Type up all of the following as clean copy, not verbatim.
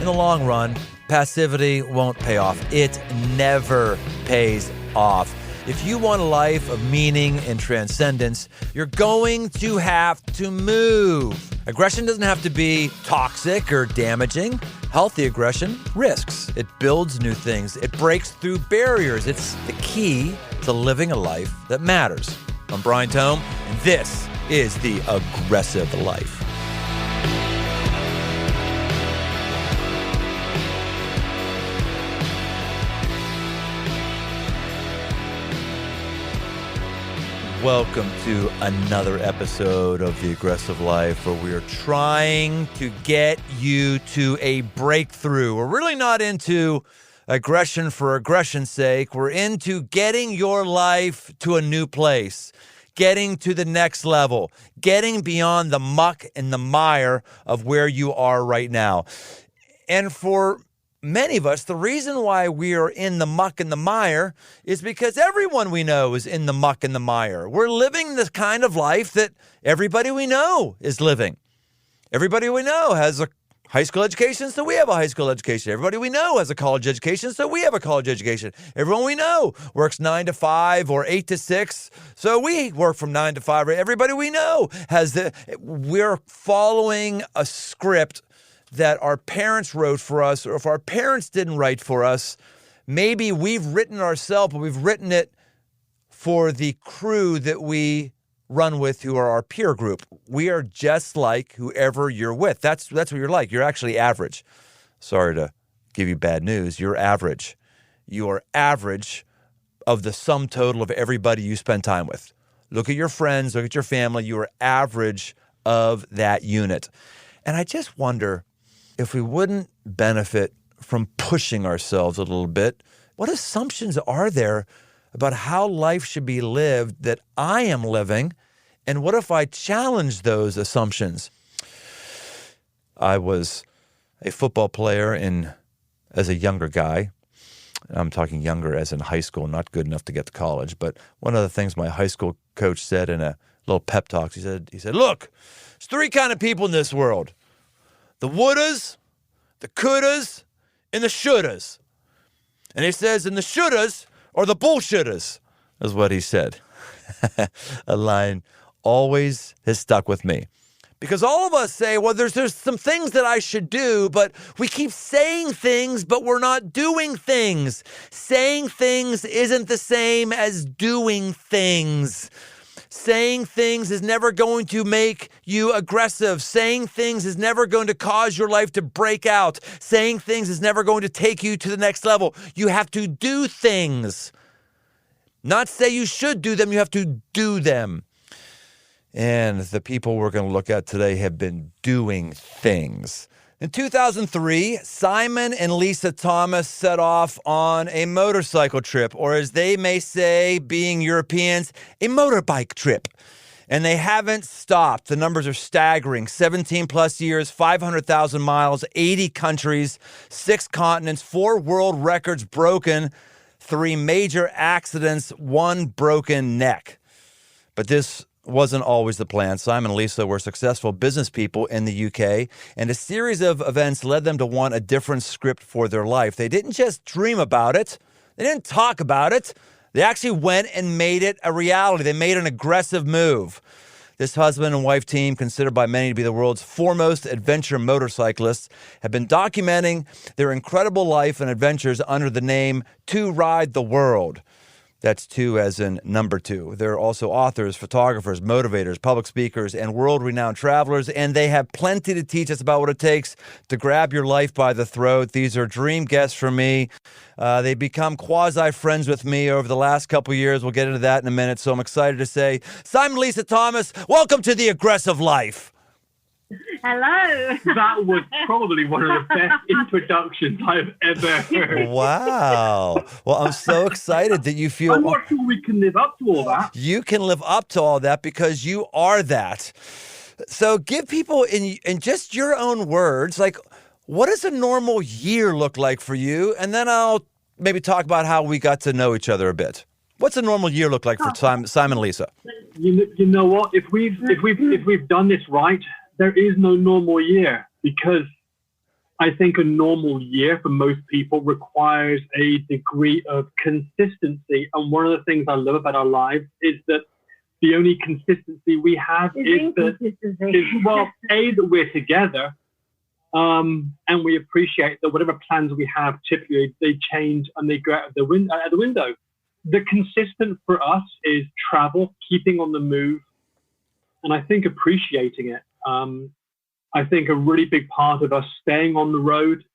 in the long run, passivity won't pay off. It never pays off. If you want a life of meaning and transcendence, you're going to have to move. Aggression doesn't have to be toxic or damaging. Healthy aggression risks. It builds new things. It breaks through barriers. It's the key to living a life that matters. I'm Brian Tome, and this is The Aggressive Life. Welcome to another episode of The Aggressive Life, where we are trying to get you to a breakthrough. We're really not into aggression for aggression's sake. We're into getting your life to a new place, getting to the next level, getting beyond the muck and the mire of where you are right now. And for many of us, the reason why we are in the muck and the mire is because everyone we know is in the muck and the mire. We're living this kind of life that everybody we know is living. Everybody we know has a high school education, so we have a high school education. Everybody we know has a college education, so we have a college education. Everyone we know works 9 to 5 or 8 to 6, so we work from 9 to 5. Everybody we know we're following a script that our parents wrote for us, or if our parents didn't write for us, maybe we've written ourselves, but we've written it for the crew that we run with, who are our peer group. We are just like whoever you're with. That's what you're like. You're actually average. Sorry to give you bad news. You're average. You are average of the sum total of everybody you spend time with. Look at your friends, look at your family. You are average of that unit. And I just wonder if we wouldn't benefit from pushing ourselves a little bit. What assumptions are there about how life should be lived that I am living? And what if I challenge those assumptions? I was a football player as a younger guy. I'm talking younger as in high school, not good enough to get to college. But one of the things my high school coach said in a little pep talk, he said, look, there's three kind of people in this world. The wouldas, the couldas, and the shouldas. And he says, and the shouldas are the bullshitters, is what he said. A line always has stuck with me. Because all of us say, well, there's some things that I should do, but we keep saying things, but we're not doing things. Saying things isn't the same as doing things. Saying things is never going to make you aggressive. Saying things is never going to cause your life to break out. Saying things is never going to take you to the next level. You have to do things. Not say you should do them, you have to do them. And the people we're going to look at today have been doing things. In 2003, Simon and Lisa Thomas set off on a motorcycle trip, or as they may say, being Europeans, a motorbike trip. And they haven't stopped. The numbers are staggering. 17 plus years, 500,000 miles, 80 countries, 6 continents, 4 world records broken, 3 major accidents, 1 broken neck. But this wasn't always the plan. Simon and Lisa were successful business people in the UK, and a series of events led them to want a different script for their life. They didn't just dream about it. They didn't talk about it. They actually went and made it a reality. They made an aggressive move. This husband and wife team, considered by many to be the world's foremost adventure motorcyclists, have been documenting their incredible life and adventures under the name To Ride the World. That's 2 as in number 2. They're also authors, photographers, motivators, public speakers, and world-renowned travelers, and they have plenty to teach us about what it takes to grab your life by the throat. These are dream guests for me. They become quasi-friends with me over the last couple of years. We'll get into that in a minute, so I'm excited to say, Simon and Lisa Thomas, welcome to The Aggressive Life. Hello. That was probably one of the best introductions I've ever heard. Wow. Well, I'm so excited that you feel... I'm not sure we can live up to all that. You can live up to all that because you are that. So give people, in just your own words, like, what does a normal year look like for you? And then I'll maybe talk about how we got to know each other a bit. What's a normal year look like for Simon and Lisa? You know what? If we've done this right, there is no normal year, because I think a normal year for most people requires a degree of consistency. And one of the things I love about our lives is that the only consistency we have is that we're together, and we appreciate that whatever plans we have, typically they change and they go out the window. The consistent for us is travel, keeping on the move, and I think appreciating it. I think a really big part of us staying on the road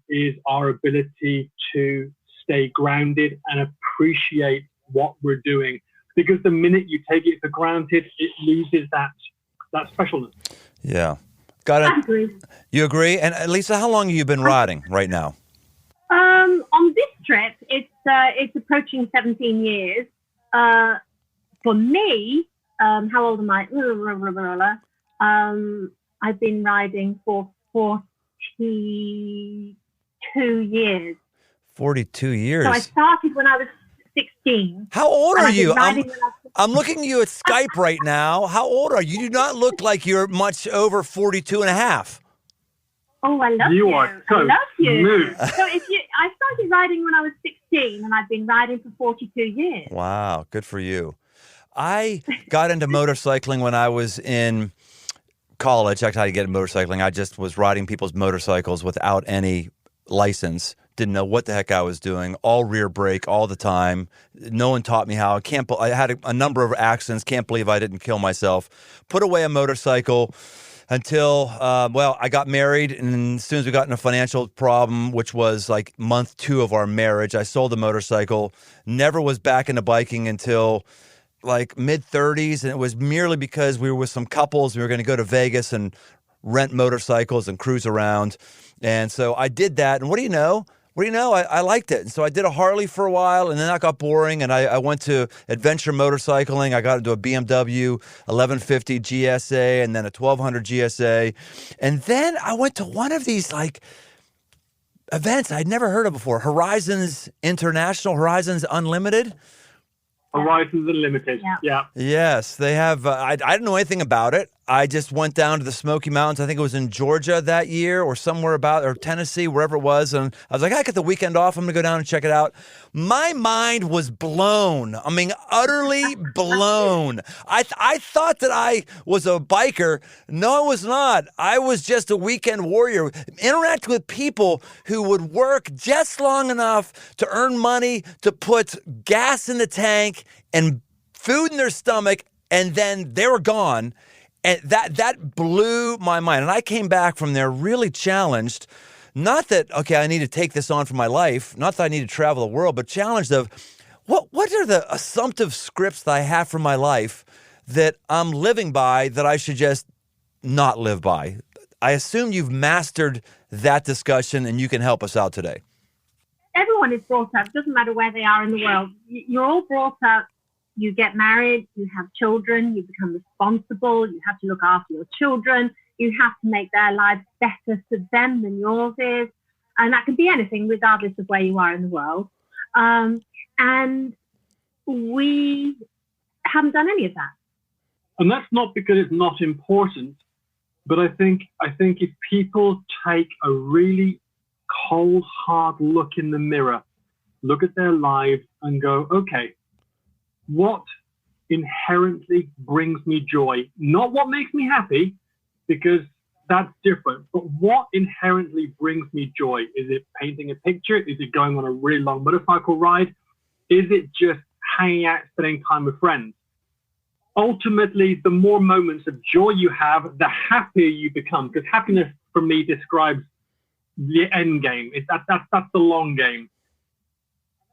is our ability to stay grounded and appreciate what we're doing. Because the minute you take it for granted, it loses that specialness. Yeah. Got it. I agree. You agree? And Lisa, how long have you been riding right now? On this trip, it's approaching 17 years. For me, how old am I? I've been riding for 42 years. 42 years. So I started when I was 16. How old are you? I'm looking at you at Skype right now. How old are you? You do not look like you're much over 42 and a half. Oh, I love you. I love you. So I started riding when I was 16, and I've been riding for 42 years. Wow, good for you. I got into motorcycling when I was in college. Actually, how to get into motorcycling. I just was riding people's motorcycles without any license. Didn't know what the heck I was doing. All rear brake all the time. No one taught me how. I had a number of accidents. Can't believe I didn't kill myself. Put away a motorcycle until, I got married. And as soon as we got in a financial problem, which was like month 2 of our marriage, I sold the motorcycle. Never was back into biking until like mid-30s, and it was merely because we were with some couples. We were going to go to Vegas and rent motorcycles and cruise around. And so I did that. And what do you know? I liked it. And so I did a Harley for a while, and then that got boring, and I went to adventure motorcycling. I got into a BMW 1150 GSA and then a 1200 GSA. And then I went to one of these like events I'd never heard of before, Horizons International, Horizons Unlimited. Horizons Unlimited. Yeah. Yes, they have. I didn't know anything about it. I just went down to the Smoky Mountains. I think it was in Georgia that year or somewhere or Tennessee, wherever it was. And I was like, I got the weekend off. I'm going to go down and check it out. My mind was blown. I mean, utterly blown. I thought that I was a biker. No, I was not. I was just a weekend warrior, interacting with people who would work just long enough to earn money, to put gas in the tank and food in their stomach, and then they were gone. And that blew my mind. And I came back from there really challenged. Not that, okay, I need to take this on for my life. Not that I need to travel the world, but challenged of what are the assumptive scripts that I have for my life that I'm living by that I should just not live by? I assume you've mastered that discussion and you can help us out today. Everyone is brought up, doesn't matter where they are in the world. You're all brought up. You get married, you have children, you become responsible, you have to look after your children, you have to make their lives better for them than yours is. And that can be anything, regardless of where you are in the world. And we haven't done any of that. And that's not because it's not important, but I think if people take a really cold, hard look in the mirror, look at their lives and go, okay, what inherently brings me joy? Not what makes me happy, because that's different, but what inherently brings me joy? Is it painting a picture? Is it going on a really long motorcycle ride? Is it just hanging out, spending time with friends? Ultimately, the more moments of joy you have, the happier you become, because happiness for me describes the end game. That's the long game.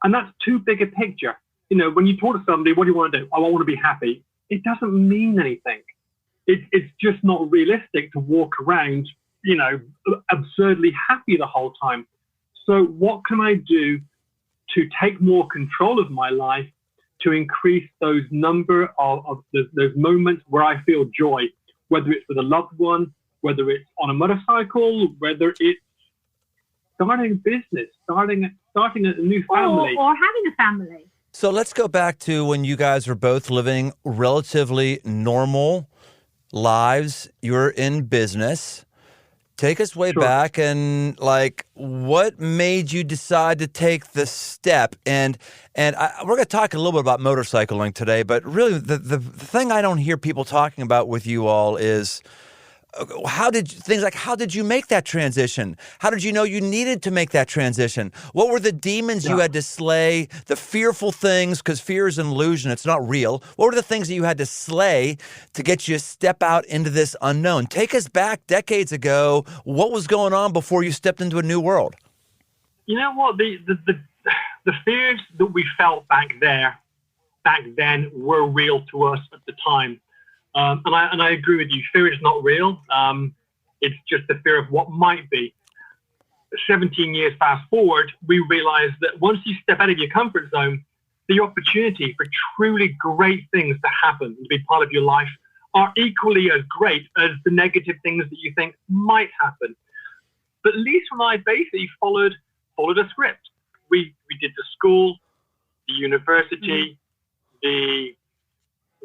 And that's too big a picture. You know, when you talk to somebody, what do you want to do? Oh, I want to be happy. It doesn't mean anything. It's just not realistic to walk around, you know, absurdly happy the whole time. So what can I do to take more control of my life to increase those number of those moments where I feel joy, whether it's with a loved one, whether it's on a motorcycle, whether it's starting a business, starting a new family. Or having a family. So let's go back to when you guys were both living relatively normal lives. You were in business. Take us way Sure. back, and like, what made you decide to take the step? And we're going to talk a little bit about motorcycling today, but really the thing I don't hear people talking about with you all is how did you make that transition? How did you know you needed to make that transition? What were the demons you had to slay, the fearful things, because fear is an illusion, it's not real. What were the things that you had to slay to get you to step out into this unknown? Take us back decades ago. What was going on before you stepped into a new world? You know what? The fears that we felt back then were real to us at the time. And I agree with you. Fear is not real. It's just the fear of what might be. 17 years fast forward, we realize that once you step out of your comfort zone, the opportunity for truly great things to happen, to be part of your life, are equally as great as the negative things that you think might happen. But Lisa and I basically followed a script. We did the school, the university, the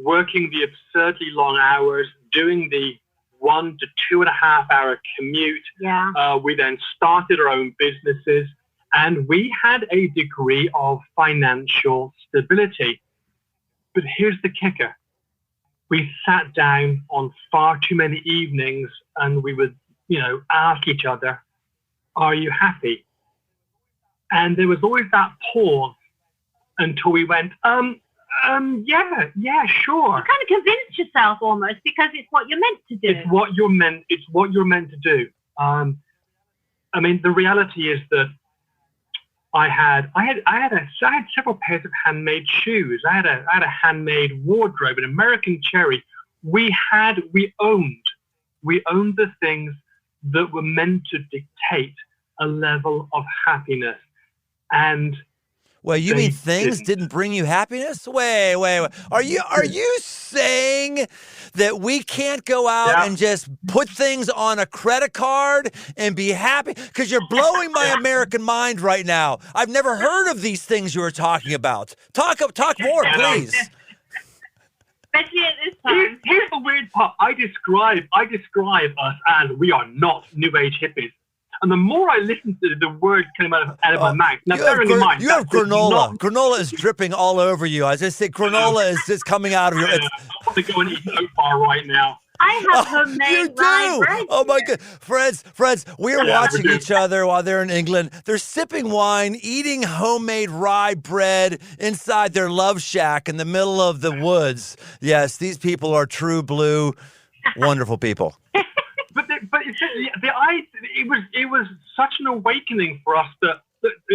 working the absurdly long hours, doing the 1 to 2.5 hour commute. Yeah. We then started our own businesses, and we had a degree of financial stability. But here's the kicker. We sat down on far too many evenings and we would, ask each other, are you happy? And there was always that pause until we went, yeah, sure. You kind of convinced yourself almost because it's what you're meant to do. It's what you're meant to do. I mean, the reality is that I had several pairs of handmade shoes. I had a handmade wardrobe, an American Cherry. We owned the things that were meant to dictate a level of happiness. And well, you mean things didn't bring you happiness? Wait. Are you saying that we can't go out and just put things on a credit card and be happy? Because you're blowing my American mind right now. I've never heard of these things you were talking about. Talk more, please. Especially at this time. Here's the weird part. I describe us as we are not New Age hippies. And the more I listen to the word coming out of my mouth, now bearing in mind, you have granola. Granola is dripping all over you. As I say, granola is just coming out of your. I want to go and eat so far right now. I have homemade rye bread. Oh my God, friends, we're watching each other while they're in England. They're sipping wine, eating homemade rye bread inside their love shack in the middle of the woods. Yes, these people are true blue, wonderful people. It was such an awakening for us that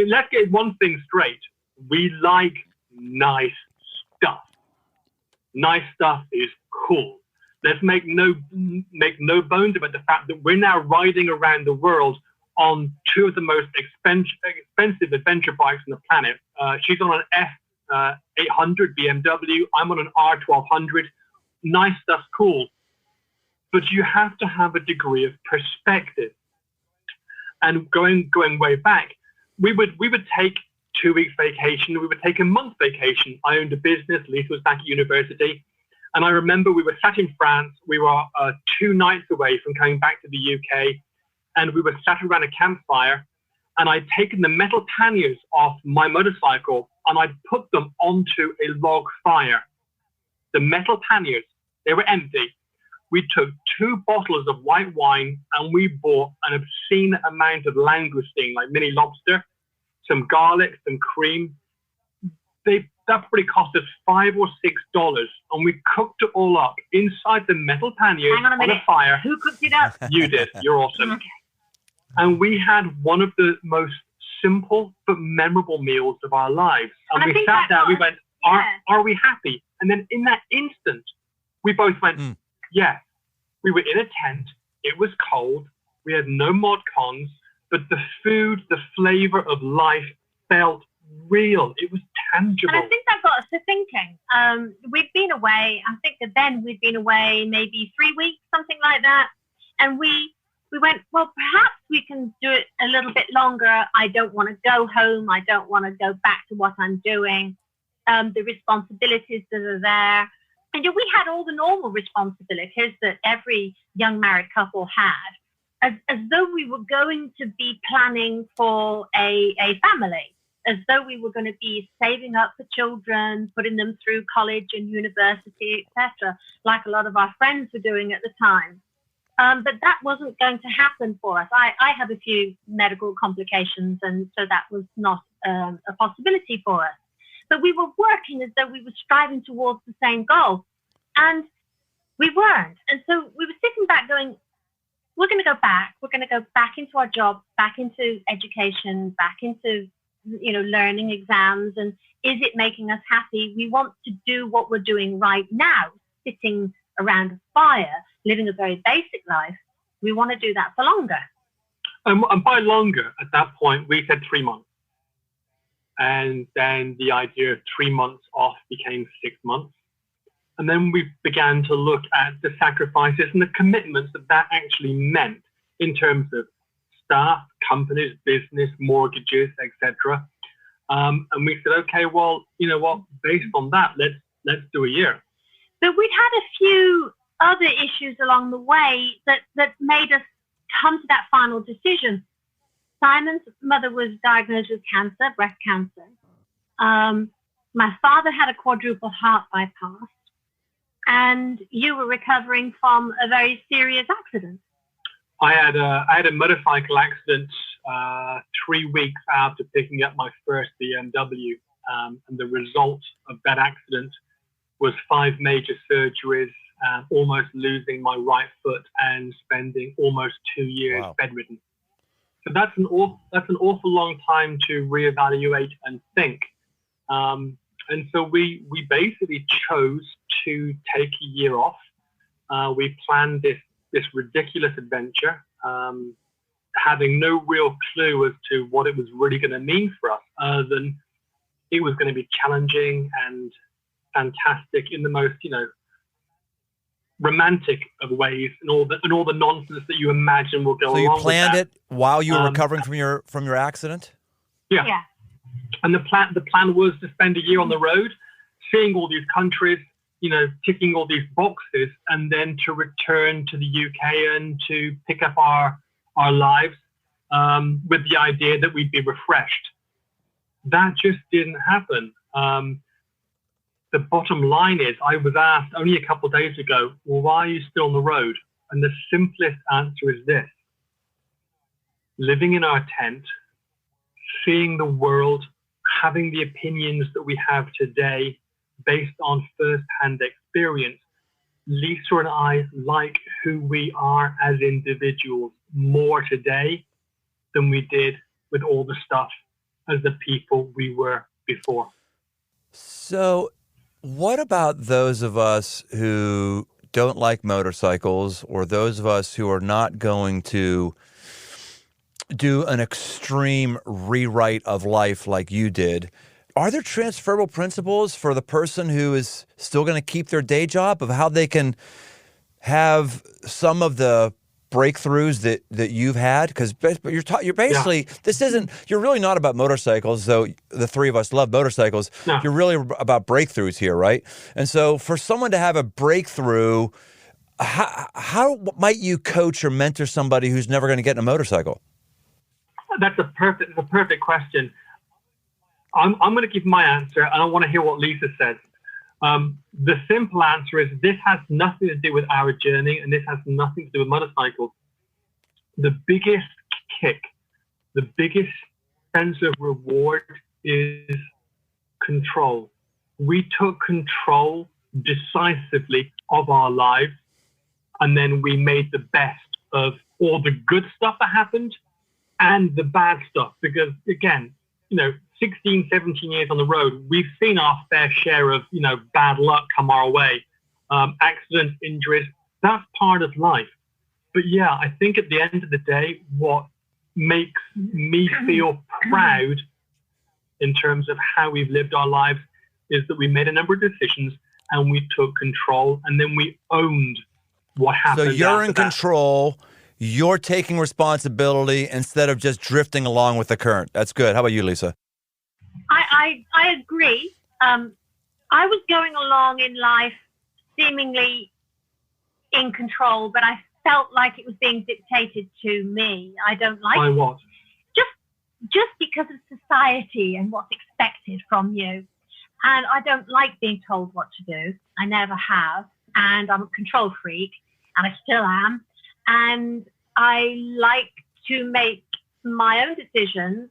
let's get one thing straight. We like nice stuff. Nice stuff is cool. Let's make no bones about the fact that we're now riding around the world on two of the most expensive adventure bikes on the planet. She's on an F800 BMW. I'm on an R1200. Nice stuff's cool. But you have to have a degree of perspective. And going way back, we would take 2 weeks vacation. We would take a month vacation. I owned a business. Lisa was back at university. And I remember we were sat in France. We were 2 nights away from coming back to the UK. And we were sat around a campfire. And I'd taken the metal panniers off my motorcycle and I'd put them onto a log fire. The metal panniers, they were empty. We took 2 bottles of white wine and we bought an obscene amount of langoustine, like mini lobster, some garlic, some cream. That probably cost us $5 or $6, and we cooked it all up inside the metal panniers on a fire. Who cooked it up? You did. You're awesome. Okay. And we had one of the most simple but memorable meals of our lives. And we sat down. We went, "Are we happy?" And then in that instant, we both went, "Yes." We were in a tent. It was cold. We had no mod cons, but the food, the flavor of life felt real. It was tangible. And I think that got us to thinking. We'd been away. I think that then we'd been away maybe 3 weeks, something like that. And we went, well, perhaps we can do it a little bit longer. I don't want to go home. I don't want to go back to what I'm doing. The responsibilities that are there. And we had all the normal responsibilities that every young married couple had. as though we were going to be planning for a family, as though we were going to be saving up for children, putting them through college and university, etc., like a lot of our friends were doing at the time. But that wasn't going to happen for us. I have a few medical complications, and so that was not a possibility for us. But we were working as though we were striving towards the same goal, and we weren't. And so we were sitting back going, we're going to go back. We're going to go back into our job, back into education, back into, learning exams. And is it making us happy? We want to do what we're doing right now, sitting around a fire, living a very basic life. We want to do that for longer. And by longer, at that point, we said 3 months. And then the idea of 3 months off became 6 months. And then we began to look at the sacrifices and the commitments that actually meant in terms of staff, companies, business, mortgages, etc. And we said, okay, well, you know what? Based on that, let's do a year. But we'd had a few other issues along the way that made us come to that final decision. Simon's mother was diagnosed with cancer, breast cancer. My father had a quadruple heart bypass. And you were recovering from a very serious accident. I had a motorcycle accident 3 weeks after picking up my first BMW, and the result of that accident was 5 major surgeries, almost losing my right foot, and spending almost 2 years bedridden. So that's an awful long time to reevaluate and think. And so we basically chose to take a year off. We planned this ridiculous adventure, having no real clue as to what it was really going to mean for us, other than it was going to be challenging and fantastic in the most, romantic of ways, and all the nonsense that you imagine will go along with that. So you planned it while you were recovering from your accident? Yeah. And the plan was to spend a year on the road, seeing all these countries, ticking all these boxes, and then to return to the UK and to pick up our lives with the idea that we'd be refreshed. That just didn't happen. The bottom line is, I was asked only a couple of days ago, well, why are you still on the road? And the simplest answer is this: living in our tent, seeing the world, having the opinions that we have today based on first-hand experience. Lisa and I like who we are as individuals more today than we did with all the stuff as the people we were before. So what about those of us who don't like motorcycles, or those of us who are not going to do an extreme rewrite of life like you did? Are there transferable principles for the person who is still going to keep their day job, of how they can have some of the breakthroughs that you've had? Because you're basically, this isn't, you're really not about motorcycles, though the three of us love motorcycles. No. You're really about breakthroughs here, right? And so for someone to have a breakthrough, how might you coach or mentor somebody who's never going to get in a motorcycle? That's a perfect question. I'm going to give my answer, and I want to hear what Lisa says. The simple answer is, this has nothing to do with our journey, and this has nothing to do with motorcycles. The biggest kick, the biggest sense of reward is control. We took control decisively of our lives, and then we made the best of all the good stuff that happened and the bad stuff. Because again, 16, 17 years on the road, we've seen our fair share of, bad luck come our way. Accidents, injuries, that's part of life. But yeah, I think at the end of the day, what makes me feel proud in terms of how we've lived our lives is that we made a number of decisions and we took control, and then we owned what happened. So you're in control. You're taking responsibility instead of just drifting along with the current. That's good. How about you, Lisa? I agree. I was going along in life seemingly in control, but I felt like it was being dictated to me. I don't like By it. what? Just because of society and what's expected from you. And I don't like being told what to do. I never have. And I'm a control freak, and I still am. And I like to make my own decisions.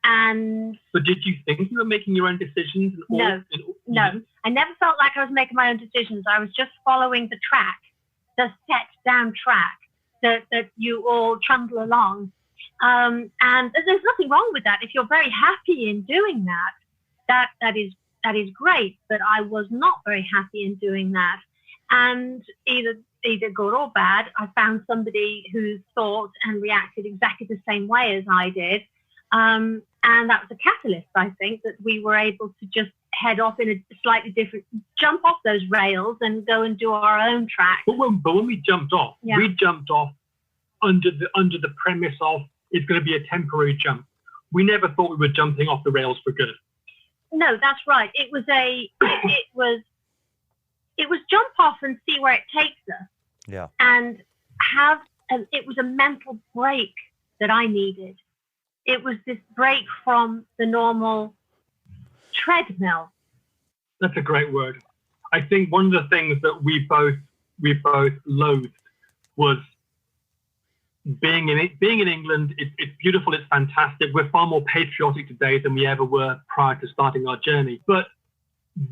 And But did you think you were making your own decisions? No. I never felt like I was making my own decisions. I was just following the track, the set down track that you all trundle along. And there's nothing wrong with that. If you're very happy in doing that, that is great. But I was not very happy in doing that. And either good or bad, I found somebody who thought and reacted exactly the same way as I did. And that was a catalyst, I think, that we were able to just head off in a slightly different, jump off those rails and go and do our own track. But when we jumped off, we jumped off under the premise of it's going to be a temporary jump. We never thought we were jumping off the rails for good. No, that's right. It was jump off and see where it takes us. Yeah. And it was a mental break that I needed. It was this break from the normal treadmill. That's a great word. I think one of the things that we both loathed was being in England. It's beautiful. It's fantastic. We're far more patriotic today than we ever were prior to starting our journey. But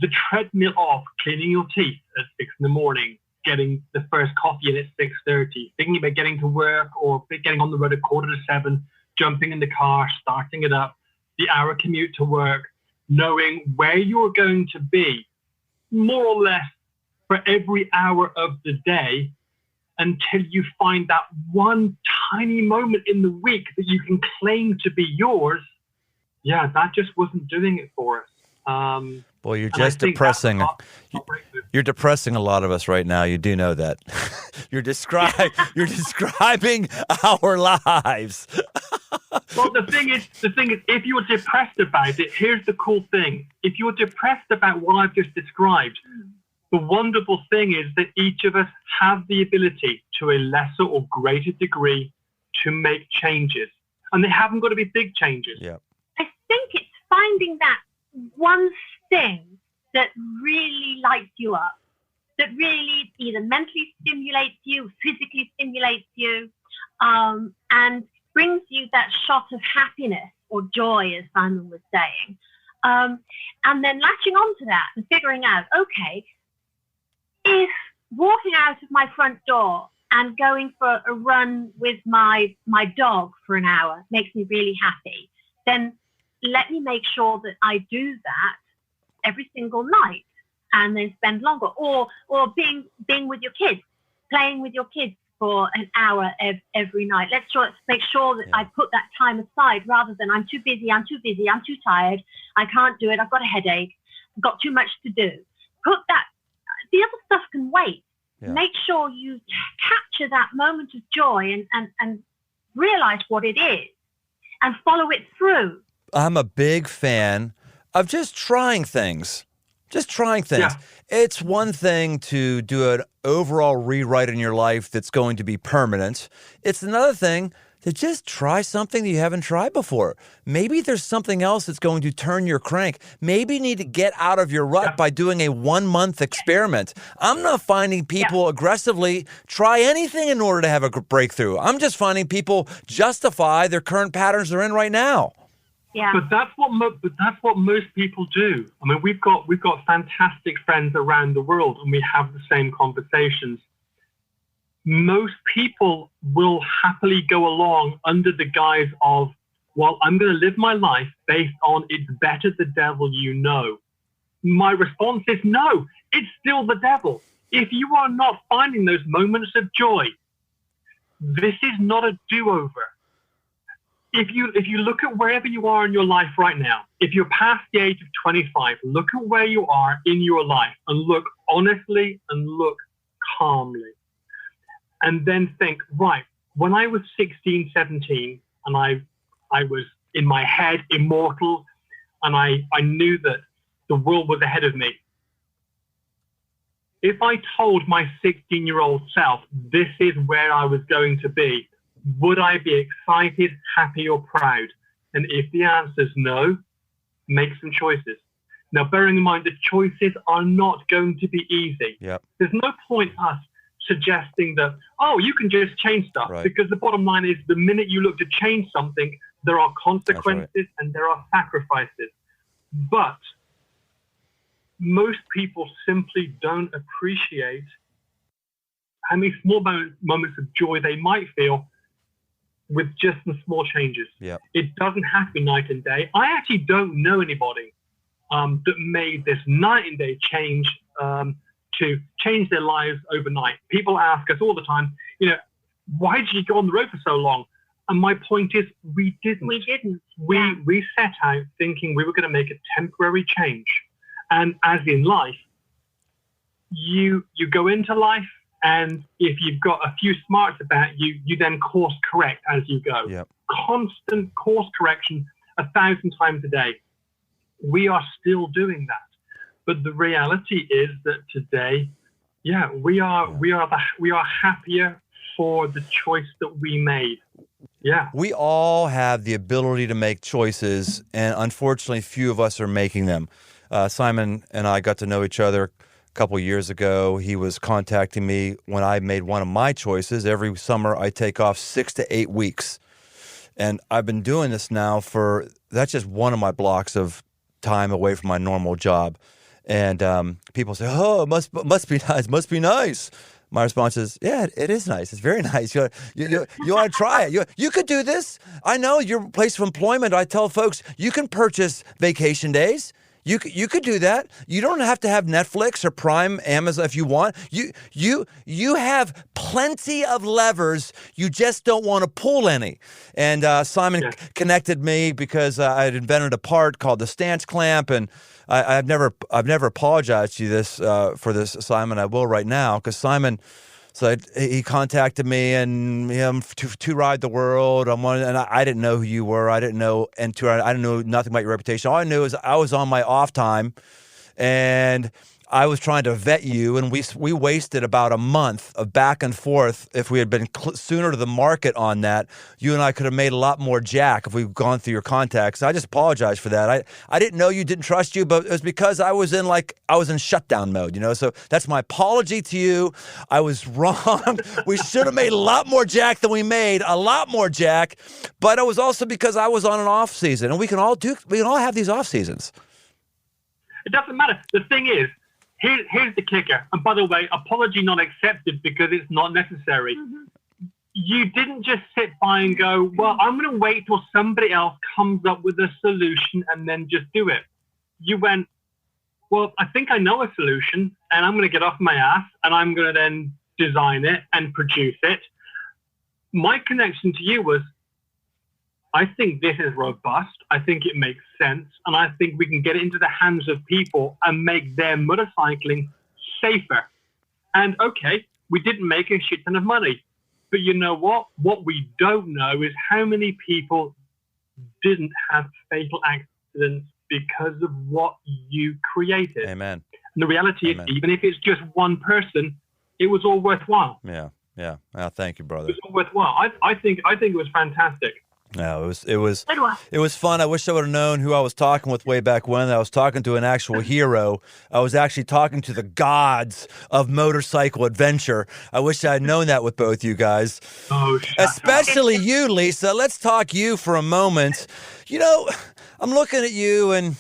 the treadmill off, cleaning your teeth at 6 a.m, getting the first coffee in at 6:30, thinking about getting to work or getting on the road at 6:45, jumping in the car, starting it up, the hour commute to work, knowing where you're going to be more or less for every hour of the day until you find that one tiny moment in the week that you can claim to be yours. Yeah, that just wasn't doing it for us. Boy, you're just depressing. You're depressing a lot of us right now. You do know that. You're describing our lives. Well, the thing is, if you're depressed about it, here's the cool thing. If you're depressed about what I've just described, the wonderful thing is that each of us have the ability to a lesser or greater degree to make changes. And they haven't got to be big changes. Yeah. I think it's finding that one thing that really lights you up, that really either mentally stimulates you, physically stimulates you, and brings you that shot of happiness or joy, as Simon was saying. And then latching onto that and figuring out, okay, if walking out of my front door and going for a run with my dog for an hour makes me really happy, then let me make sure that I do that every single night and then spend longer. Or being with your kids, playing with your kids for an hour every night. Let's make sure that I put that time aside rather than I'm too busy, I'm too tired, I can't do it, I've got a headache, I've got too much to do. Put that, the other stuff can wait. Yeah. Make sure you capture that moment of joy and realize what it is and follow it through. I'm a big fan of just trying things. Yeah. It's one thing to do an overall rewrite in your life that's going to be permanent. It's another thing to just try something that you haven't tried before. Maybe there's something else that's going to turn your crank. Maybe you need to get out of your rut by doing a 1-month experiment. I'm not finding people aggressively try anything in order to have a breakthrough. I'm just finding people justify their current patterns they're in right now. Yeah. But that's what most people do. I mean, we've got fantastic friends around the world, and we have the same conversations. Most people will happily go along under the guise of, well, I'm going to live my life based on it's better the devil you know. My response is no, it's still the devil. If you are not finding those moments of joy, this is not a do-over. If you look at wherever you are in your life right now, if you're past the age of 25, look at where you are in your life and look honestly and look calmly. And then think, right, when I was 16, 17, and I was in my head immortal, and I knew that the world was ahead of me, If I told my 16-year-old self this is where I was going to be, would I be excited, happy, or proud? And if the answer is no, make some choices. Now, bearing in mind, the choices are not going to be easy. Yep. There's no point us suggesting that, oh, you can just change stuff. Right. Because the bottom line is the minute you look to change something, there are consequences and there are sacrifices. But most people simply don't appreciate how many small moments of joy they might feel with just some small changes. Yep. It doesn't have to be night and day. I actually don't know anybody that made this night and day change to change their lives overnight. People ask us all the time, why did you go on the road for so long? And my point is, we didn't. We set out thinking we were going to make a temporary change. And as in life, you go into life, and if you've got a few smarts about you, you then course correct as you go. Yep. Constant course correction 1,000 times a day. We are still doing that. But the reality is that today, we are happier for the choice that we made. Yeah. We all have the ability to make choices, and unfortunately, few of us are making them. Simon and I got to know each other a couple of years ago. He was contacting me when I made one of my choices. Every summer, I take off 6 to 8 weeks. And I've been doing this now that's just one of my blocks of time away from my normal job. And people say, oh, it must be nice, must be nice. My response is, yeah, it is nice. It's very nice. You want to try it. You could do this. I know your place of employment. I tell folks, you can purchase vacation days. You could do that. You don't have to have Netflix or Prime, Amazon if you want. You have plenty of levers. You just don't want to pull any. And Simon connected me because I had invented a part called the stance clamp, and I've never apologized to you for this, Simon. I will right now, because Simon. So he contacted me, and to ride the world. And I didn't know who you were. I didn't know, I didn't know nothing about your reputation. All I knew is I was on my off time, and I was trying to vet you, and we wasted about a month of back and forth. If we had been sooner to the market on that, you and I could have made a lot more jack if we'd gone through your contacts. I just apologize for that. I didn't know you, didn't trust you, but it was because I was in shutdown mode, So that's my apology to you. I was wrong. We should have made a lot more jack than we made, a lot more jack. But it was also because I was on an off season, and we can all have these off seasons. It doesn't matter. The thing is, here's the kicker. And by the way, apology not accepted because it's not necessary. Mm-hmm. You didn't just sit by and go, well, I'm going to wait till somebody else comes up with a solution and then just do it. You went, well, I think I know a solution, and I'm going to get off my ass, and I'm going to then design it and produce it. My connection to you was, I think this is robust. I think it makes sense. And I think we can get it into the hands of people and make their motorcycling safer. And okay, we didn't make a shit ton of money. But you know what? What we don't know is how many people didn't have fatal accidents because of what you created. Amen. And the reality is, even if it's just one person, it was all worthwhile. Yeah. Thank you, brother. It was all worthwhile. I think it was fantastic. No, it was fun. I wish I would have known who I was talking with way back when. I was talking to an actual hero. I was actually talking to the gods of motorcycle adventure. I wish I had known that with both you guys. Oh, especially you, Lisa. Let's talk you for a moment. I'm looking at you, and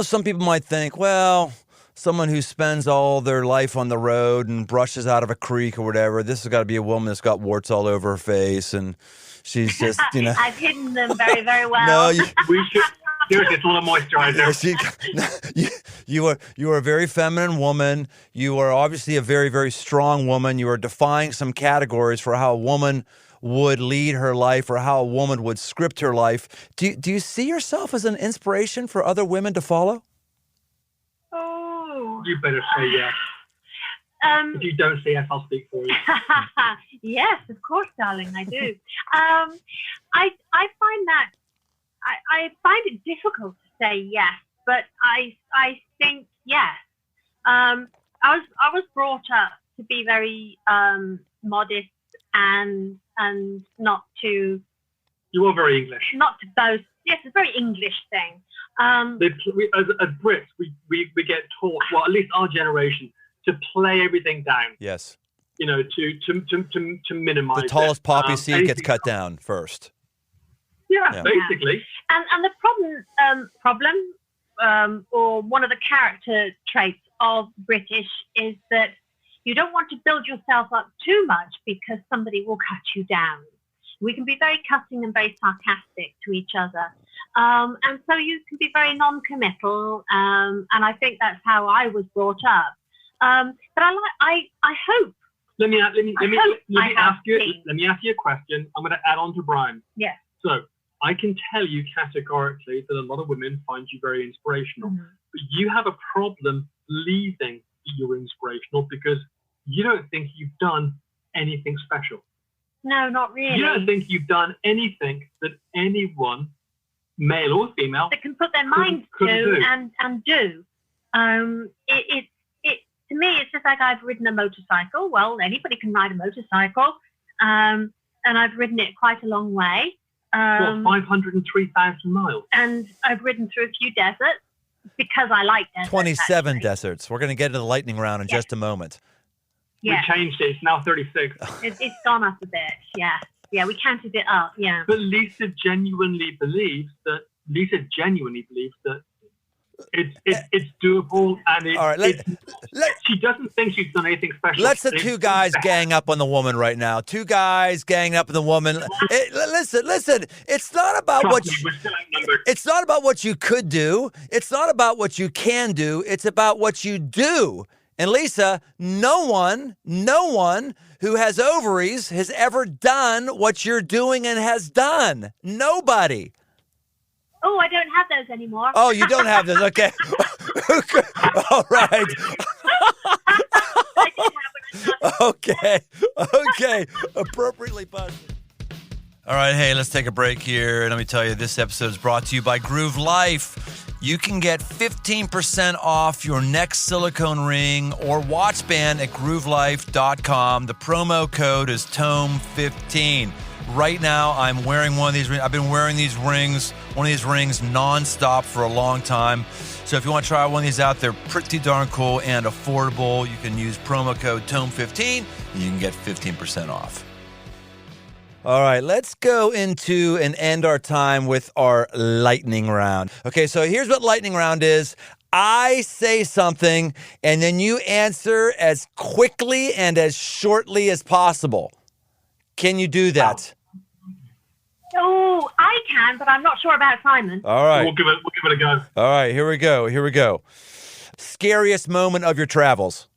some people might think, well, someone who spends all their life on the road and brushes out of a creek or whatever, this has got to be a woman that's got warts all over her face, and she's just, I've hidden them very, very well. No, we should. Seriously, it's a little moisturizer. You are a very feminine woman. You are obviously a very, very strong woman. You are defying some categories for how a woman would lead her life or how a woman would script her life. Do you see yourself as an inspiration for other women to follow? Oh. You better say yes. If you don't say yes, I'll speak for you. Yes, of course, darling, I do. I find it difficult to say yes, but I think yes. I was brought up to be very modest and not to. You are very English. Not to boast. Yes, it's a very English thing. As Brits, we get taught, well, at least our generation, to play everything down. Yes. You know, to minimize the tallest poppy seed gets cut anything down first. Yeah, basically. And the problem, or one of the character traits of British is that you don't want to build yourself up too much because somebody will cut you down. We can be very cutting and very sarcastic to each other. And so you can be very non-committal. And I think that's how I was brought up. But I hope. Let me ask you a question. I'm going to add on to Brian. Yes. So I can tell you categorically that a lot of women find you very inspirational. Mm-hmm. But you have a problem believing that you're inspirational because you don't think you've done anything special. No, not really. You don't think you've done anything that anyone, male or female, that can put their minds to do. and do. To me, it's just like I've ridden a motorcycle. Well, anybody can ride a motorcycle, and I've ridden it quite a long way. 503,000 miles. And I've ridden through a few deserts because I like deserts. 27 deserts. We're going to get into the lightning round in just a moment. Yeah. We changed it. It's now 36. It's gone up a bit. Yeah. Yeah, we counted it up. Yeah. But Lisa genuinely believes that it's doable, and all right, she doesn't think she's done anything special. Let's the two guys gang up on the woman right now. Two guys gang up on the woman. Listen. It's not about it's not about what you could do. It's not about what you can do. It's about what you do. And Lisa, no one who has ovaries has ever done what you're doing and has done. Nobody. Oh, I don't have those anymore. Oh, you don't have those. Okay. All right. Okay. Appropriately punched. All right, hey, let's take a break here. And let me tell you, this episode is brought to you by Groove Life. You can get 15% off your next silicone ring or watch band at groovelife.com. The promo code is Tome15. Right now, I'm wearing one of these rings. I've been wearing one of these rings nonstop for a long time. So if you want to try one of these out, they're pretty darn cool and affordable. You can use promo code Tome15 and you can get 15% off. All right, let's go into and end our time with our lightning round. Okay, so here's what lightning round is. I say something, and then you answer as quickly and as shortly as possible. Can you do that? Oh, I can, but I'm not sure about Simon. All right. We'll give it a go. All right, here we go. Scariest moment of your travels?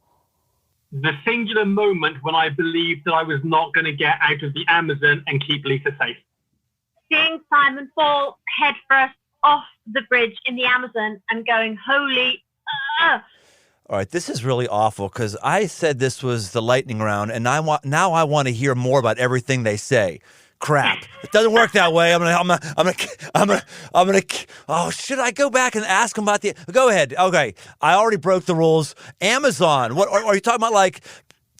The singular moment when I believed that I was not going to get out of the Amazon and keep Lisa safe. Seeing Simon fall headfirst off the bridge in the Amazon and going, holy... All right, this is really awful because I said this was the lightning round, and I want to hear more about everything they say. Crap! It doesn't work that way. I'm gonna. Oh, should I go back and ask them about the? Go ahead. Okay, I already broke the rules. Amazon. What are you talking about? Like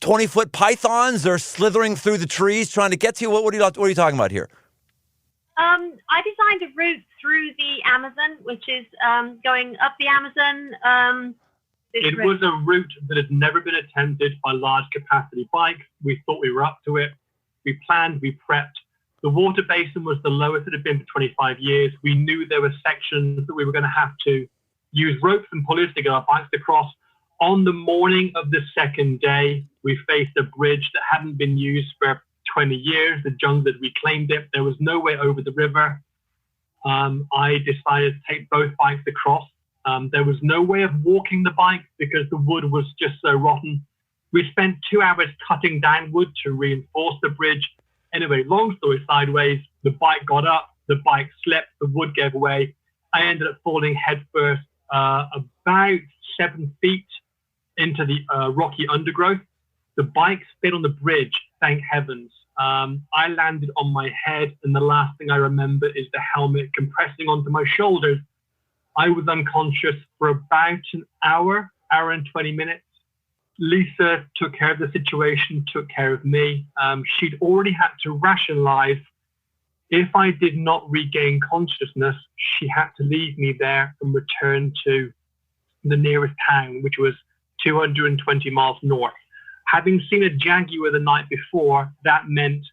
20-foot pythons or slithering through the trees trying to get to you? What are you talking about here? I designed a route through the Amazon, which is going up the Amazon. It was a route that had never been attempted by large capacity bikes. We thought we were up to it. We planned, we prepped. The water basin was the lowest it had been for 25 years. We knew there were sections that we were going to have to use ropes and pulleys to get our bikes across. On the morning of the second day, we faced a bridge that hadn't been used for 20 years. The jungle had reclaimed it. There was no way over the river. I decided to take both bikes across. There was no way of walking the bike because the wood was just so rotten. We spent 2 hours cutting down wood to reinforce the bridge. Anyway, long story sideways, the bike got up, the bike slipped, the wood gave away. I ended up falling headfirst about 7 feet into the rocky undergrowth. The bike spit on the bridge, thank heavens. I landed on my head, and the last thing I remember is the helmet compressing onto my shoulders. I was unconscious for about an hour and 20 minutes. Lisa took care of the situation, took care of me. She'd already had to rationalize if I did not regain consciousness, she had to leave me there and return to the nearest town, which was 220 miles north. Having seen a jaguar the night before, that meant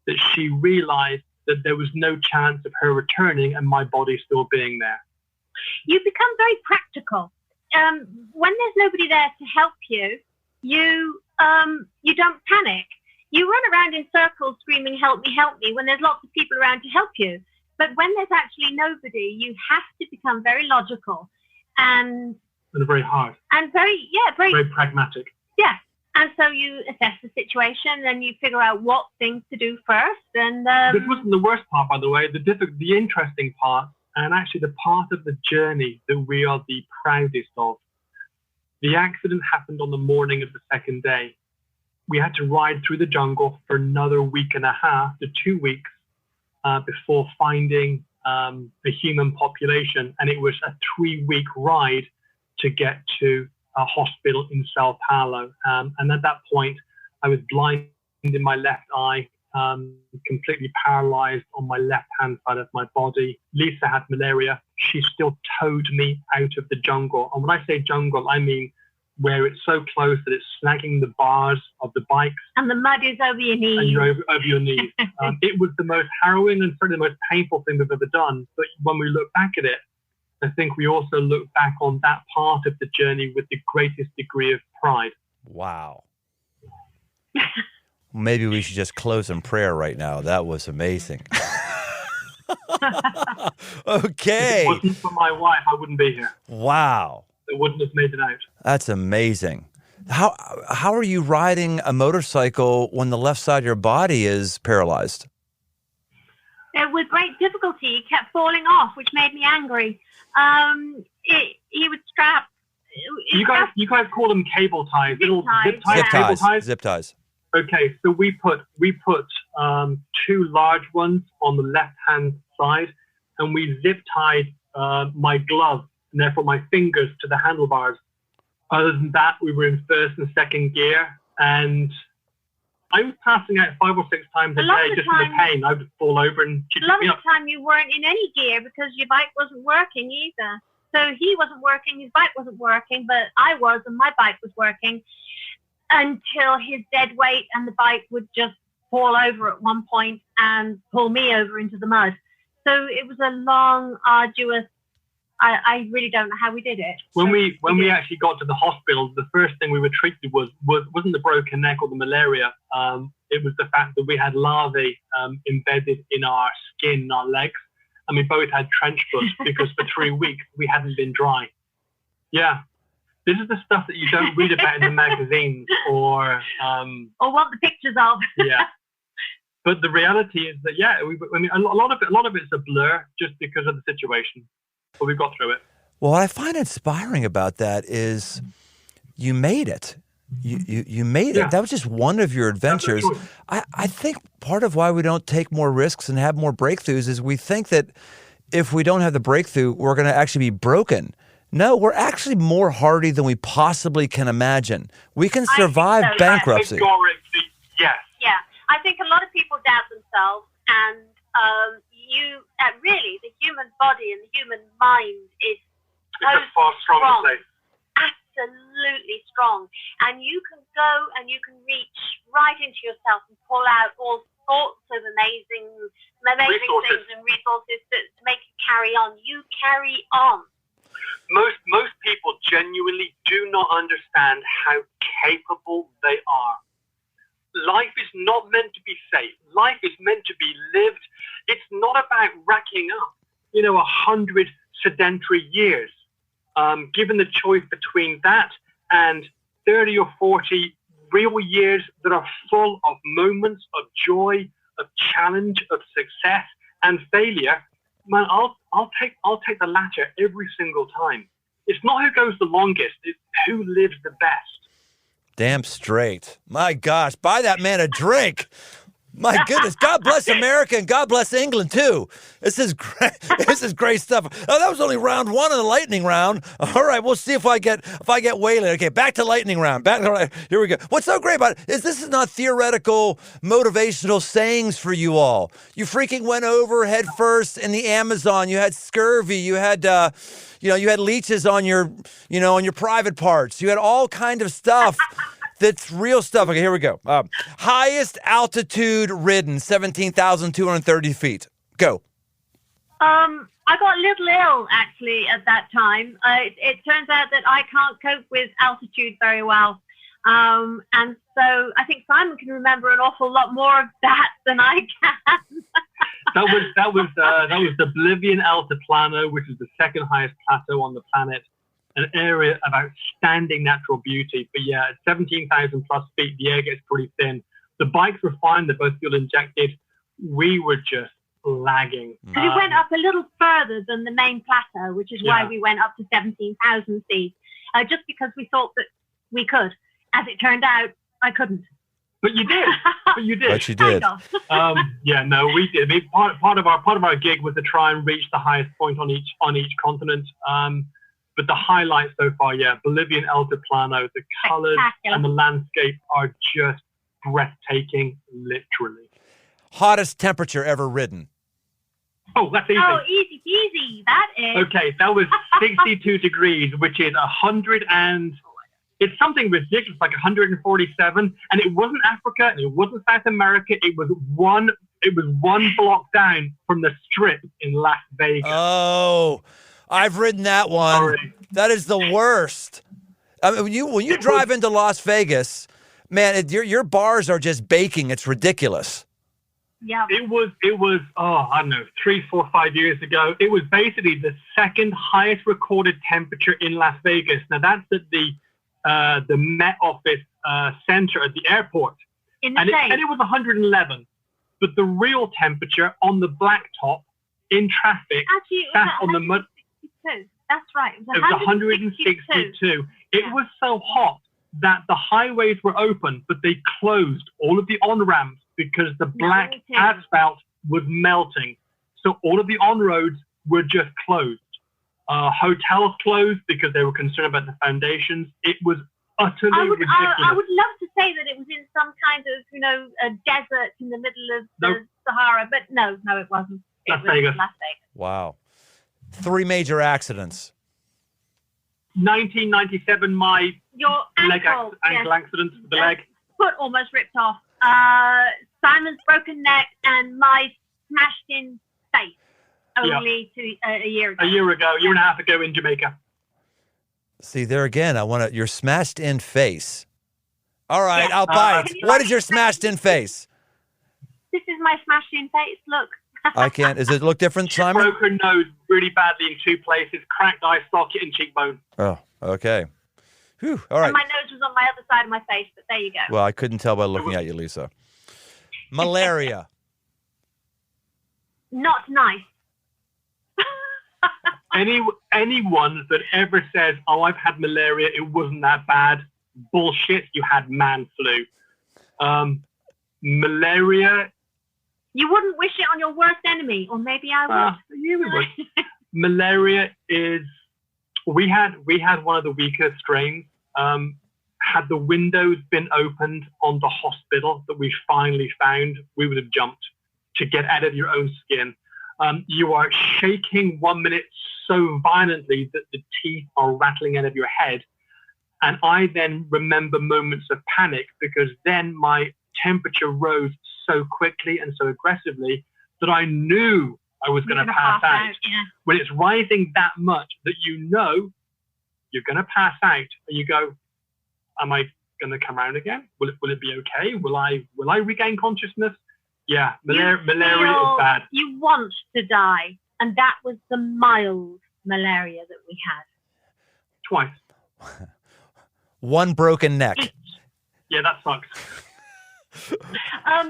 that she realized that there was no chance of her returning and my body still being there. You become very practical. When there's nobody there to help you, you don't panic. You run around in circles screaming, help me, when there's lots of people around to help you. But when there's actually nobody, you have to become very logical and very hard. And very pragmatic. Yeah. And so you assess the situation and you figure out what things to do first. And this wasn't the worst part, by the way. The interesting part, and actually the part of the journey that we are the proudest of. The accident happened on the morning of the second day. We had to ride through the jungle for another week and a half to 2 weeks before finding a human population. And it was a 3-week ride to get to a hospital in Sao Paulo. And at that point, I was blind in my left eye, completely paralyzed on my left-hand side of my body. Lisa had malaria. She still towed me out of the jungle. And when I say jungle, I mean where it's so close that it's snagging the bars of the bikes. And the mud is over your knees. And you're over your knees. It was the most harrowing and certainly the most painful thing we've ever done. But when we look back at it, I think we also look back on that part of the journey with the greatest degree of pride. Wow. Maybe we should just close in prayer right now. That was amazing. Okay. If it wasn't for my wife, I wouldn't be here. Wow. I wouldn't have made it out. That's amazing. How are you riding a motorcycle when the left side of your body is paralyzed? With great difficulty, he kept falling off, which made me angry. He would strap. You guys call them cable ties. Zip ties. Zip ties. Okay, so we put 2 large ones on the left-hand side, and we zip tied my glove and therefore my fingers to the handlebars. Other than that, we were in first and second gear, and I was passing out 5 or 6 times a day just from the pain. I would fall over and she'd pick me up. A lot of the time you weren't in any gear because your bike wasn't working either. So he wasn't working, his bike wasn't working, but I was, and my bike was working until his dead weight and the bike would just fall over at one point and pull me over into the mud. So it was a long, arduous, I really don't know how we did it. When we actually got to the hospital, the first thing we were treated wasn't the broken neck or the malaria. It was the fact that we had larvae embedded in our skin, our legs, and we both had trench foot because for 3 weeks we hadn't been dry. Yeah. This is the stuff that you don't read about in the magazines or want the pictures of. Yeah. But the reality is that, a lot of it's a blur just because of the situation. But we got through it. Well, what I find inspiring about that is you made it. You made it. That was just one of your adventures. I think part of why we don't take more risks and have more breakthroughs is we think that if we don't have the breakthrough, we're going to actually be broken. No, we're actually more hardy than we possibly can imagine. We can survive bankruptcy. Yes. Yeah. I think a lot of people doubt themselves, and really, the human body and the human mind is so far stronger place. Absolutely strong. And you can go and you can reach right into yourself and pull out all sorts of amazing things and resources to make you carry on. You carry on. Most people genuinely do not understand how capable they are. Life is not meant to be safe. Life is meant to be lived. It's not about racking up, 100 sedentary years. Given the choice between that and 30 or 40 real years that are full of moments of joy, of challenge, of success and failure, man, I'll take the latter every single time. It's not who goes the longest, it's who lives the best. Damn straight. My gosh, buy that man a drink. My goodness, God bless America and God bless England too. This is great. This is great stuff. Oh, that was only round one of the lightning round. All right, we'll see if I get waylaid. Okay, back to lightning round. Here we go. What's so great about it is this is not theoretical, motivational sayings for you all. You freaking went over head first in the Amazon. You had scurvy. You had you had leeches on your on your private parts. You had all kind of stuff. That's real stuff. Okay, here we go. Highest altitude ridden, 17,230 feet. Go. I got a little ill, actually, at that time. It turns out that I can't cope with altitude very well. And so I think Simon can remember an awful lot more of that than I can. that was the Bolivian Altiplano, which is the second highest plateau on the planet. An area of outstanding natural beauty. But yeah, at 17,000 plus feet, the air gets pretty thin. The bikes were fine. They're both fuel injected. We were just lagging. Because we went up a little further than the main plateau, which is why we went up to 17,000 feet. Just because we thought that we could. As it turned out, I couldn't. But you did. But you did. Yeah, no, we did. I mean, part of our gig was to try and reach the highest point on each continent. But the highlights so far, Bolivian Altiplano, the colors and the landscape are just breathtaking, literally. Hottest temperature ever ridden? Oh, that's easy. Oh, easy peasy. That is. Okay, that was 62 degrees, which is 100 and... It's something ridiculous, like 147. And it wasn't Africa, and it wasn't South America. It was one block down from the Strip in Las Vegas. Oh, I've ridden that one. Sorry. That is the worst. I mean, when you drive into Las Vegas, man, your bars are just baking. It's ridiculous. Yeah. It was. I don't know, 3, 4, 5 years ago. It was basically the second highest recorded temperature in Las Vegas. Now that's at the Met Office center at the airport, In the and it was 111. But the real temperature on the blacktop in traffic, Actually, sat on the mud. That's right. It was 162. It was so hot that the highways were open, but they closed all of the on-ramps because the black asphalt was melting. So all of the on-roads were just closed. Hotels closed because they were concerned about the foundations. It was utterly ridiculous. I would love to say that it was in some kind of, a desert in the middle of the Sahara, but no, it wasn't. It was Vegas. Las Vegas. Wow. 3 major accidents. 1997, my ankle accident with the leg. Foot almost ripped off. Simon's broken neck and my smashed in face a year ago. A year and a half ago in Jamaica. See, there again, your smashed in face. All right, I'll buy it. What is your smashed in face? This is my smashed in face. Look. I can't. Does it look different, Simon? Broke her nose really badly in 2 places, cracked eye socket and cheekbone. Oh, okay. Whew, all right. And my nose was on my other side of my face, but there you go. Well, I couldn't tell by looking at you, Lisa. Malaria. Not nice. Anyone that ever says, "Oh, I've had malaria, it wasn't that bad," bullshit. You had man flu. Malaria. You wouldn't wish it on your worst enemy, or maybe I would. You would. Malaria is. We had one of the weaker strains. Had the windows been opened on the hospital that we finally found, we would have jumped to get out of your own skin. You are shaking 1 minute so violently that the teeth are rattling out of your head. And I then remember moments of panic because then my temperature rose so quickly and so aggressively that I knew I was going to pass out. Yeah. When it's rising that much that you know you're going to pass out, and you go, am I going to come around again? Will it be okay? Will I regain consciousness? Yeah, malaria is bad. You want to die, and that was the mild malaria that we had. Twice. 1 broken neck. Yeah, that sucks.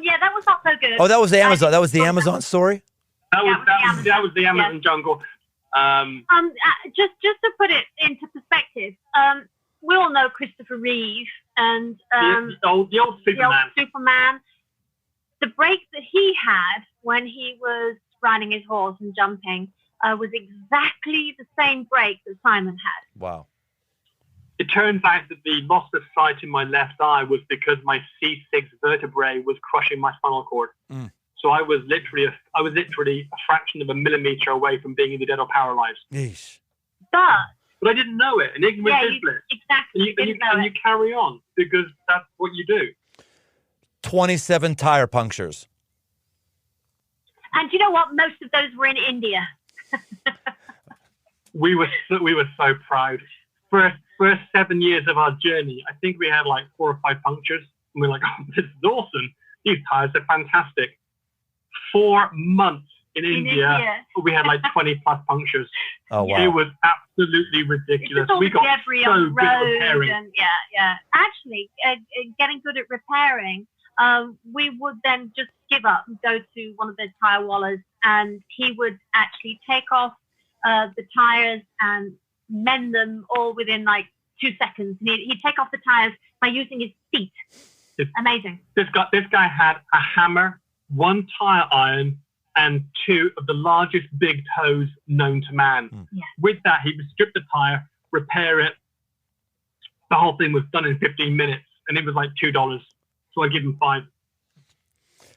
Yeah, that was not so good. Oh, that was the Amazon. That was the Amazon story. That was the Amazon jungle. Just to put it into perspective, we all know Christopher Reeve and the old Superman. Superman. the break that he had when he was riding his horse and jumping was exactly the same break that Simon had. Wow. It turns out that the loss of sight in my left eye was because my C6 vertebrae was crushing my spinal cord. So I was literally a fraction of a millimeter away from being either dead or paralyzed. Yeesh. But I didn't know it, and ignorance is bliss. Exactly. And you carry on because that's what you do. 27 tire punctures. And you know what? Most of those were in India. We were so proud. First 7 years of our journey, I think we had like 4 or 5 punctures, and we were like, "Oh, this is awesome! These tires are fantastic." 4 months in India, we had like 20 plus punctures. Oh wow! It was absolutely ridiculous. We got so good at repairing. And actually, getting good at repairing. We would then just give up and go to one of the tire wallers, and he would actually take off the tires and mend them all within like 2 seconds. He'd take off the tires by using his feet. Amazing. This guy had a hammer, 1 tire iron, and 2 of the largest big toes known to man. Yeah. With that, he would strip the tire, repair it. The whole thing was done in 15 minutes, and it was like $2. So I give him 5.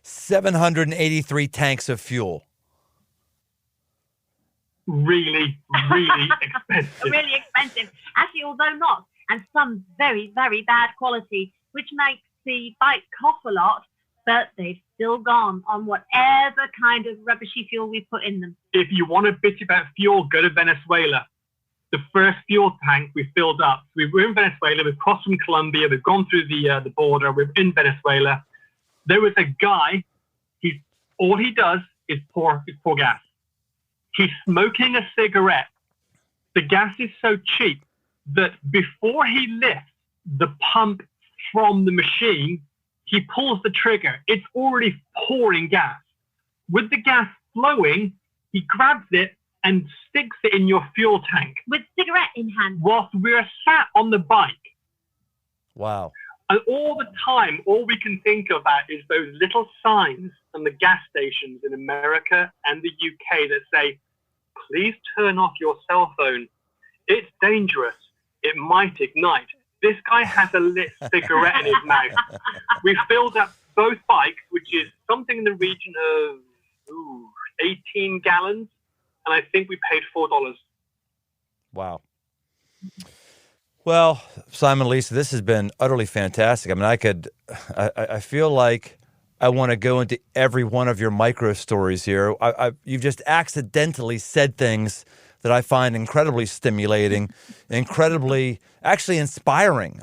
783 tanks of fuel. Really, really expensive. Really expensive. Actually, although not, and some very, very bad quality, which makes the bike cost a lot, but they've still gone on whatever kind of rubbishy fuel we put in them. If you want to bitch about fuel, go to Venezuela. The first fuel tank we filled up. We were in Venezuela. We've crossed from Colombia. We've gone through the border. We're in Venezuela. There was a guy. All he does is pour gas. He's smoking a cigarette. The gas is so cheap that before he lifts the pump from the machine, he pulls the trigger. It's already pouring gas. With the gas flowing, he grabs it and sticks it in your fuel tank. With cigarette in hand. Whilst we're sat on the bike. Wow. And all the time, all we can think about is those little signs on the gas stations in America and the UK that say, "Please turn off your cell phone. It's dangerous. It might ignite." This guy has a lit cigarette in his mouth. We filled up both bikes, which is something in the region of 18 gallons. And I think we paid $4. Wow. Well, Simon, Lisa, this has been utterly fantastic. I mean, I feel like I want to go into every one of your micro stories here. You've just accidentally said things that I find incredibly stimulating, incredibly, actually inspiring.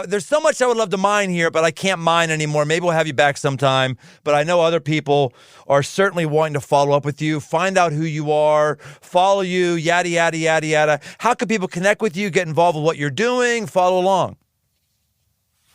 There's so much I would love to mine here, but I can't mine anymore. Maybe we'll have you back sometime. But I know other people are certainly wanting to follow up with you, find out who you are, follow you, yada, yada, yada, yada. How can people connect with you, get involved with what you're doing, follow along?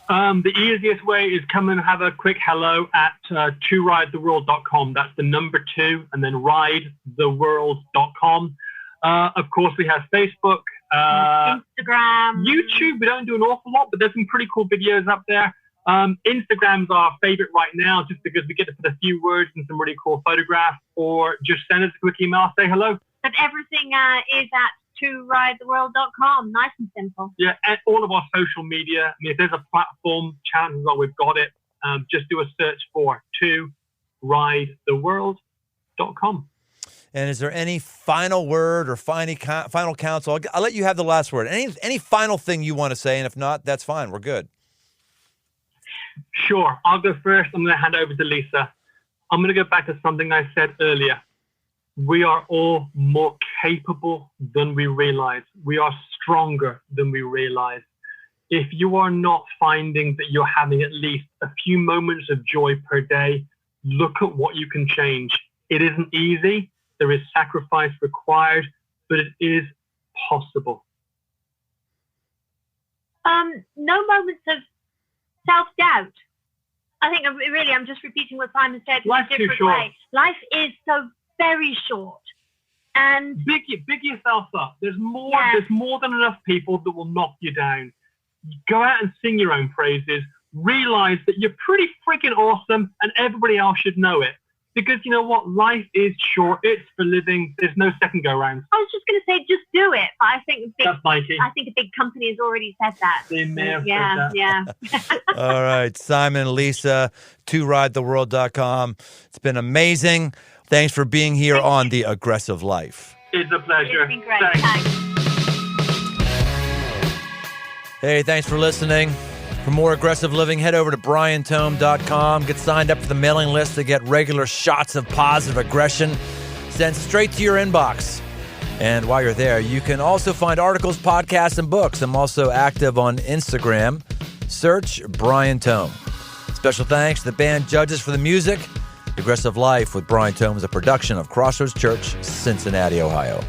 The easiest way is come and have a quick hello at 2ridetheworld.com. That's the number 2 and then ridetheworld.com. Of course, we have Facebook, Instagram, YouTube. We don't do an awful lot, but there's some pretty cool videos up there. Instagram's our favorite right now, just because we get to put a few words and some really cool photographs, or just send us a quick email, say hello. But everything is at toridetheworld.com. Nice and simple. Yeah, and all of our social media. I mean, if there's a platform, chances are we've got it. Just do a search for toridetheworld.com. And is there any final word or final counsel? I'll let you have the last word. Any final thing you want to say? And if not, that's fine. We're good. Sure. I'll go first. I'm going to hand over to Lisa. I'm going to go back to something I said earlier. We are all more capable than we realize. We are stronger than we realize. If you are not finding that you're having at least a few moments of joy per day, look at what you can change. It isn't easy. There is sacrifice required, but it is possible. No moments of self-doubt. I think I'm just repeating what Simon said in a different way. Life is so very short. And big yourself up. There's more than enough people that will knock you down. Go out and sing your own praises. realize that you're pretty freaking awesome and everybody else should know it. Because you know what? Life is short. It's for living. There's no second go round. I was just going to say, just do it. But I think That's Mikey. I think a big company has already said that. They may have Yeah, said that. yeah. All right, Simon, Lisa, ToRideTheWorld.com. It's been amazing. Thanks for being here on The Aggressive Life. It's a pleasure. It's been great. Thanks. Thanks. Hey, thanks for listening. For more aggressive living, head over to BrianTome.com. Get signed up for the mailing list to get regular shots of positive aggression sent straight to your inbox. And while you're there, you can also find articles, podcasts, and books. I'm also active on Instagram. Search Brian Tome. Special thanks to the band judges for the music. Aggressive Life with Brian Tome is a production of Crossroads Church, Cincinnati, Ohio.